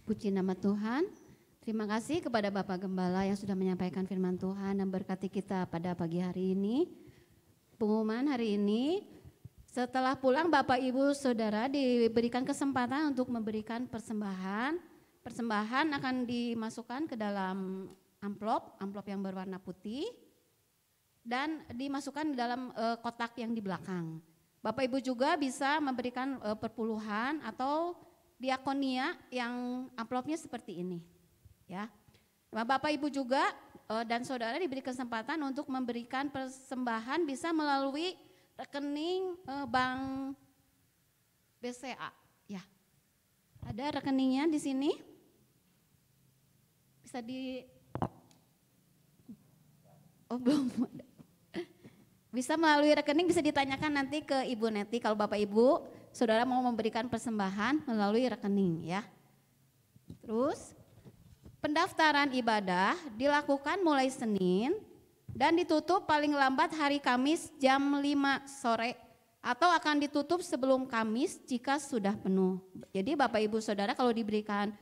Puji nama Tuhan. Terima kasih kepada Bapak Gembala yang sudah menyampaikan firman Tuhan dan berkati kita pada pagi hari ini. Pengumuman hari ini, setelah pulang Bapak Ibu Saudara diberikan kesempatan untuk memberikan persembahan. Persembahan akan dimasukkan ke dalam amplop yang berwarna putih dan dimasukkan di dalam kotak yang di belakang. Bapak Ibu juga bisa memberikan perpuluhan atau diakonia yang amplopnya seperti ini. Ya, Bapak Ibu juga dan Saudara diberi kesempatan untuk memberikan persembahan bisa melalui rekening bank BCA, ya. Ada rekeningnya di sini. Bisa belum ada. Bisa melalui rekening, bisa ditanyakan nanti ke Ibu Neti kalau Bapak Ibu Saudara mau memberikan persembahan melalui rekening, ya. Terus pendaftaran ibadah dilakukan mulai Senin dan ditutup paling lambat hari Kamis jam 5 sore atau akan ditutup sebelum Kamis jika sudah penuh. Jadi Bapak Ibu Saudara kalau diberikan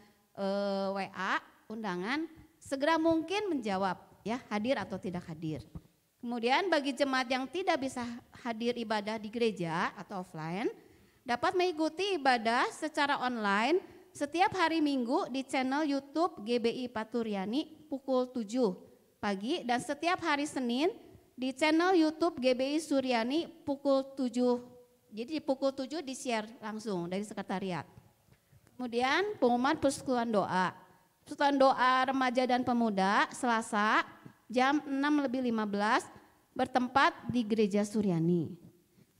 WA undangan segera mungkin menjawab ya, hadir atau tidak hadir. Kemudian bagi jemaat yang tidak bisa hadir ibadah di gereja atau offline dapat mengikuti ibadah secara online setiap hari Minggu di channel YouTube GBI Paturyani pukul 7 pagi dan setiap hari Senin di channel YouTube GBI Suryani pukul 7. Jadi di pukul 7 di-share langsung dari sekretariat. Kemudian pengumuman persekutuan doa. Persekutuan doa remaja dan pemuda Selasa jam 6:15 bertempat di Gereja Suryani.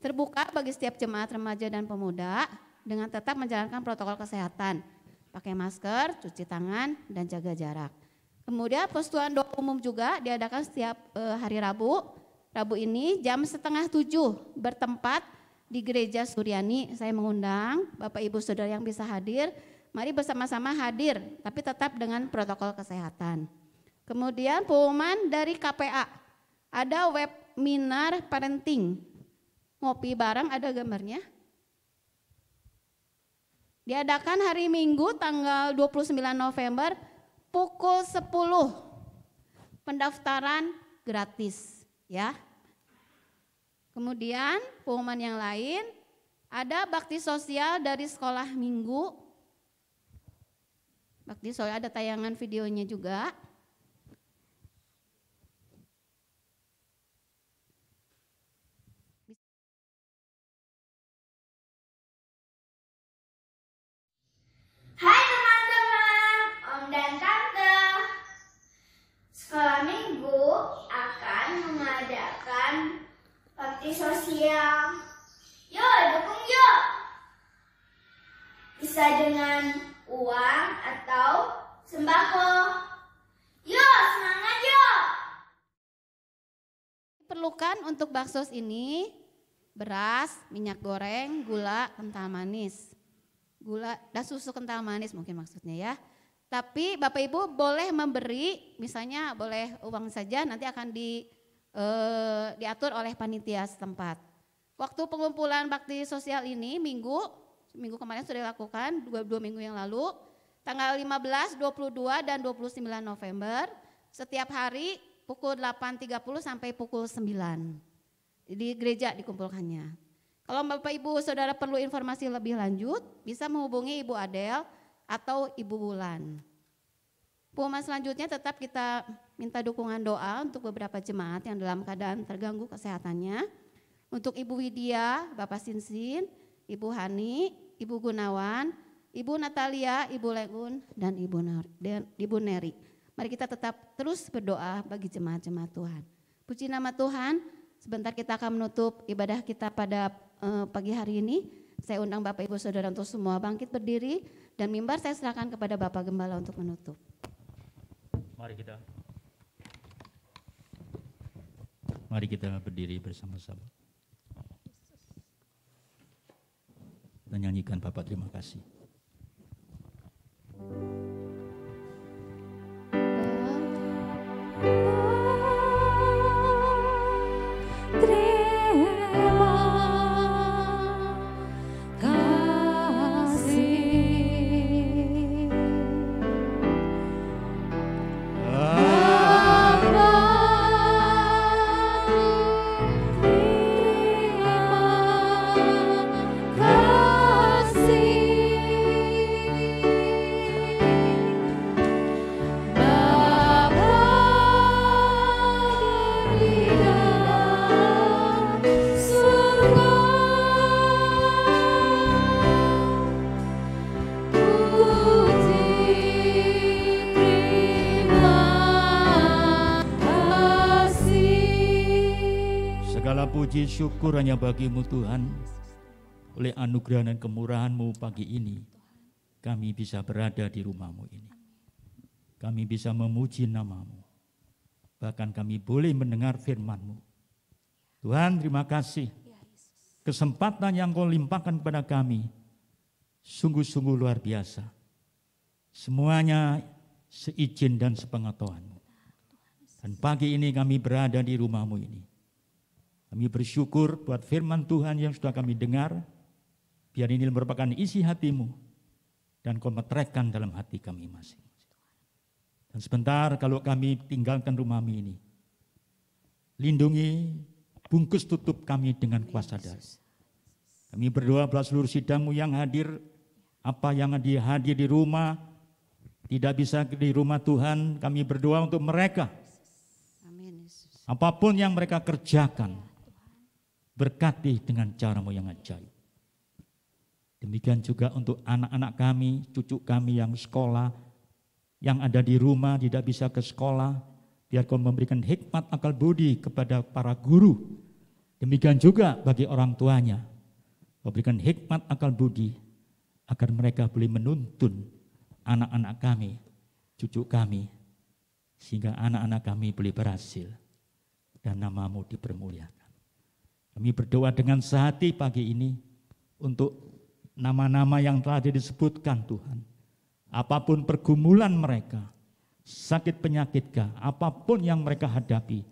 terbuka bagi setiap jemaat remaja dan pemuda dengan tetap menjalankan protokol kesehatan, pakai masker, cuci tangan, dan jaga jarak. Kemudian persekutuan doa umum juga diadakan setiap hari Rabu. Rabu ini jam 6:30 bertempat di Gereja Suryani. Saya mengundang Bapak Ibu Saudara yang bisa hadir, mari bersama-sama hadir, tapi tetap dengan protokol kesehatan. Kemudian pengumuman dari KPA, ada webinar parenting. Ngopi bareng, ada gambarnya. Diadakan hari Minggu tanggal 29 November pukul 10. Pendaftaran gratis ya. Kemudian pengumuman yang lain, ada bakti sosial dari sekolah minggu. Bakti sosial ada tayangan videonya juga. Hai teman-teman, Om dan Tante. Sekolah minggu akan mengadakan bakti sosial. Yuk, dukung yuk. Bisa dengan uang atau sembako. Yuk, semangat yuk. Diperlukan untuk baksos ini beras, minyak goreng, gula, kental manis. Gula dan susu kental manis mungkin maksudnya ya. Tapi Bapak Ibu boleh memberi, misalnya boleh uang saja, nanti akan diatur oleh panitia setempat. Waktu pengumpulan bakti sosial ini minggu kemarin sudah dilakukan, 2 minggu yang lalu, tanggal 15, 22 dan 29 November, setiap hari pukul 8.30 sampai pukul 9. Di gereja dikumpulkannya. Kalau Bapak Ibu Saudara perlu informasi lebih lanjut, bisa menghubungi Ibu Adel atau Ibu Wulan. Pengumuman selanjutnya tetap kita minta dukungan doa untuk beberapa jemaat yang dalam keadaan terganggu kesehatannya. Untuk Ibu Widya, Bapak Sinsin, Ibu Hani, Ibu Gunawan, Ibu Natalia, Ibu Legun, dan Ibu Neri. Mari kita tetap terus berdoa bagi jemaat-jemaat Tuhan. Puji nama Tuhan, sebentar kita akan menutup ibadah kita pada pagi hari ini. Saya undang Bapak Ibu Saudara untuk semua bangkit berdiri dan mimbar saya serahkan kepada Bapak Gembala untuk menutup. Mari kita berdiri bersama-sama. Dan nyanyikan Bapak terima kasih. Puji syukur hanya bagi-Mu Tuhan. Oleh anugerah dan kemurahan-Mu pagi ini, kami bisa berada di rumah-Mu ini. Kami bisa memuji nama-Mu. Bahkan kami boleh mendengar firman-Mu. Tuhan, terima kasih. Kesempatan yang Kau limpahkan kepada kami sungguh-sungguh luar biasa. Semuanya seizin dan sepengetahuan-Mu. Dan pagi ini kami berada di rumah-Mu ini. Kami bersyukur buat firman Tuhan yang sudah kami dengar. Biar ini merupakan isi hati-Mu. Dan Kau meteraikan dalam hati kami masing-masing. Dan sebentar kalau kami tinggalkan rumah-Mu ini. Lindungi, bungkus tutup kami dengan kuasa darah. Kami berdoa buat seluruh sidang-Mu yang hadir. Apa yang hadir di rumah. Tidak bisa di rumah Tuhan. Kami berdoa untuk mereka. Apapun yang mereka kerjakan. Berkati dengan cara-Mu yang ajaib. Demikian juga untuk anak-anak kami, cucu kami yang sekolah, yang ada di rumah tidak bisa ke sekolah. Biar Kau memberikan hikmat akal budi kepada para guru. Demikian juga bagi orang tuanya. Kau berikan hikmat akal budi agar mereka boleh menuntun anak-anak kami, cucu kami, sehingga anak-anak kami boleh berhasil dan nama-Mu dipermuliakan. Kami berdoa dengan sehati pagi ini untuk nama-nama yang telah disebutkan Tuhan. Apapun pergumulan mereka, sakit penyakitkah, apapun yang mereka hadapi,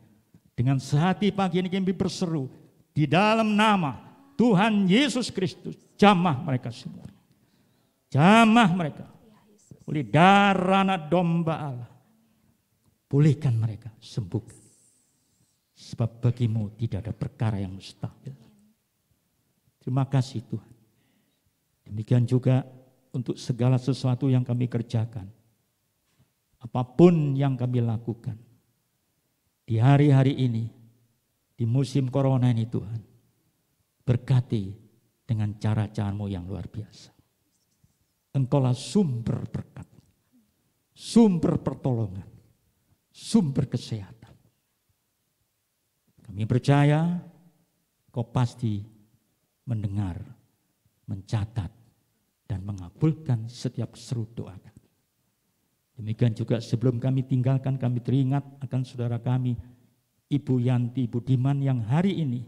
dengan sehati pagi ini kami berseru di dalam nama Tuhan Yesus Kristus, jamah mereka semua. Jamah mereka oleh darah anak domba Allah. Pulihkan mereka, sembuhkan. Sebab bagimu tidak ada perkara yang mustahil. Terima kasih Tuhan. Demikian juga untuk segala sesuatu yang kami kerjakan. Apapun yang kami lakukan. Di hari-hari ini, di musim corona ini Tuhan. Berkati dengan cara-cara-Mu yang luar biasa. Engkaulah sumber berkat, sumber pertolongan, sumber kesehatan. Kami percaya Kau pasti mendengar, mencatat, dan mengabulkan setiap seru doa kami. Demikian juga sebelum kami tinggalkan, kami teringat akan saudara kami, Ibu Yanti Budiman yang hari ini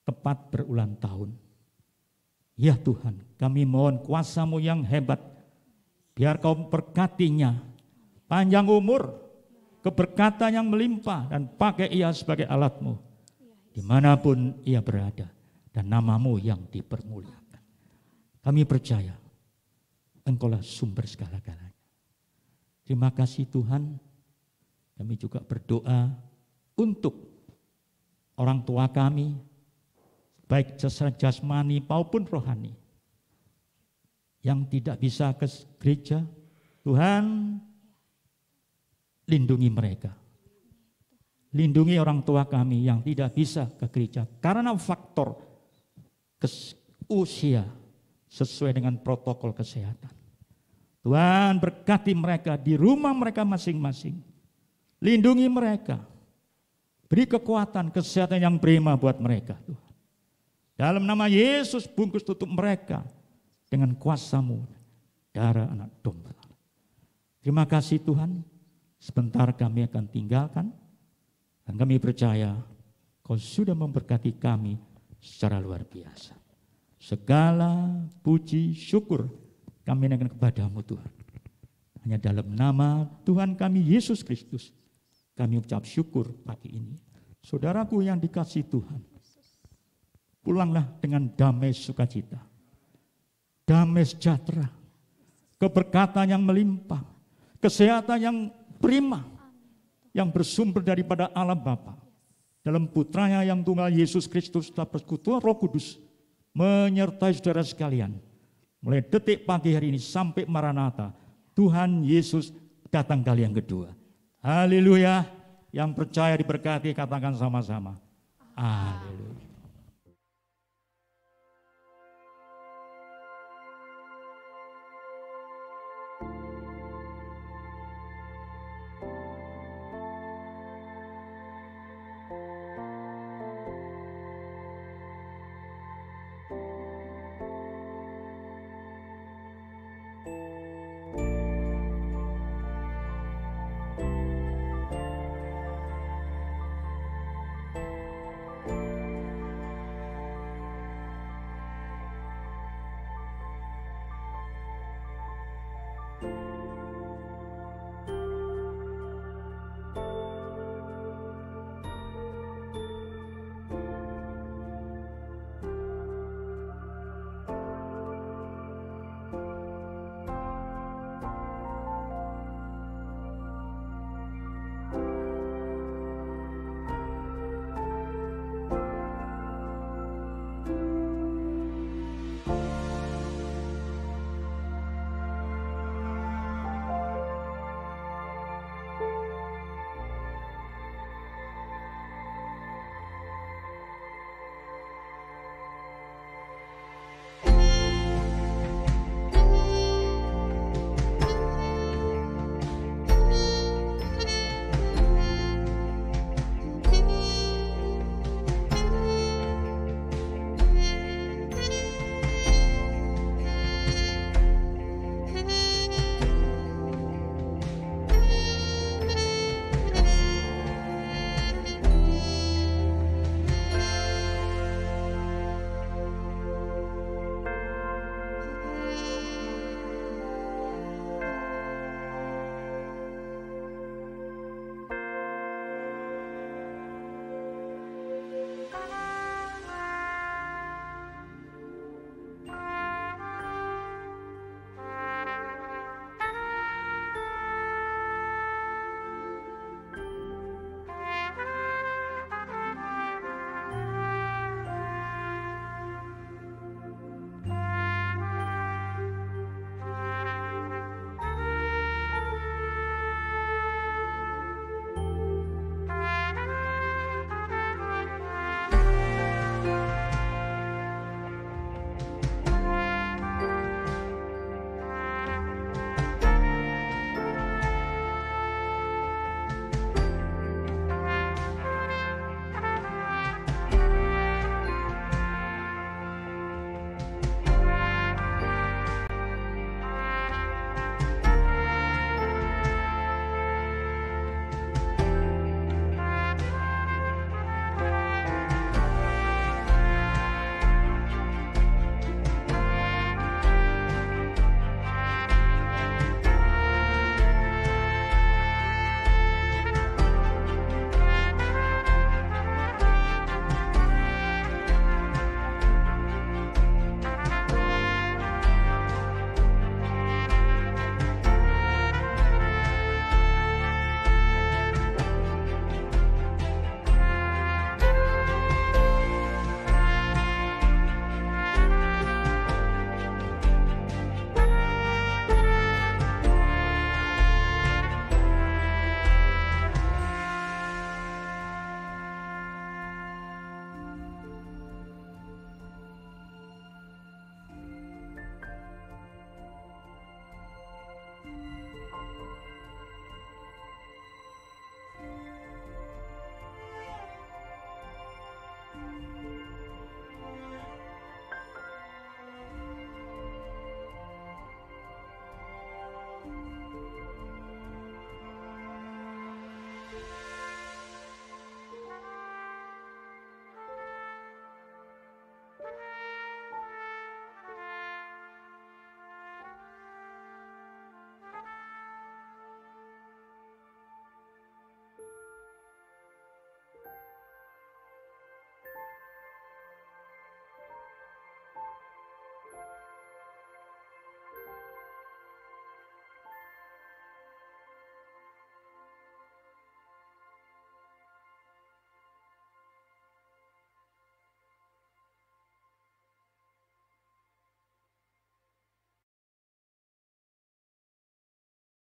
tepat berulang tahun. Ya Tuhan, kami mohon kuasa-Mu yang hebat, biar Kau berkatinya, panjang umur, keberkatan yang melimpah, dan pakai ia sebagai alat-Mu, dimanapun ia berada, dan nama-Mu yang dipermuliakan. Kami percaya, Engkaulah sumber segala-galanya. Terima kasih Tuhan, kami juga berdoa untuk orang tua kami, baik secara jasmani maupun rohani, yang tidak bisa ke gereja. Tuhan, lindungi mereka. Lindungi orang tua kami yang tidak bisa ke gereja karena faktor usia sesuai dengan protokol kesehatan. Tuhan, berkati mereka di rumah mereka masing-masing. Lindungi mereka. Beri kekuatan, kesehatan yang prima buat mereka Tuhan. Dalam nama Yesus, bungkus tutup mereka dengan kuasa-Mu, darah anak domba. Terima kasih Tuhan, sebentar kami akan tinggalkan, dan kami percaya Kau sudah memberkati kami secara luar biasa. Segala puji syukur kami naikkan kepada-Mu Tuhan. Hanya dalam nama Tuhan kami Yesus Kristus, kami ucap syukur pagi ini. Saudaraku yang dikasihi Tuhan, pulanglah dengan damai sukacita, damai sejahtera, keberkatan yang melimpah, kesehatan yang prima, yang bersumber daripada Allah Bapa, dalam Putranya yang tunggal Yesus Kristus, dalam persekutuan Roh Kudus, menyertai saudara sekalian, mulai detik pagi hari ini sampai Maranatha, Tuhan Yesus datang kali yang kedua. Haleluya, yang percaya diberkati katakan sama-sama. Haleluya.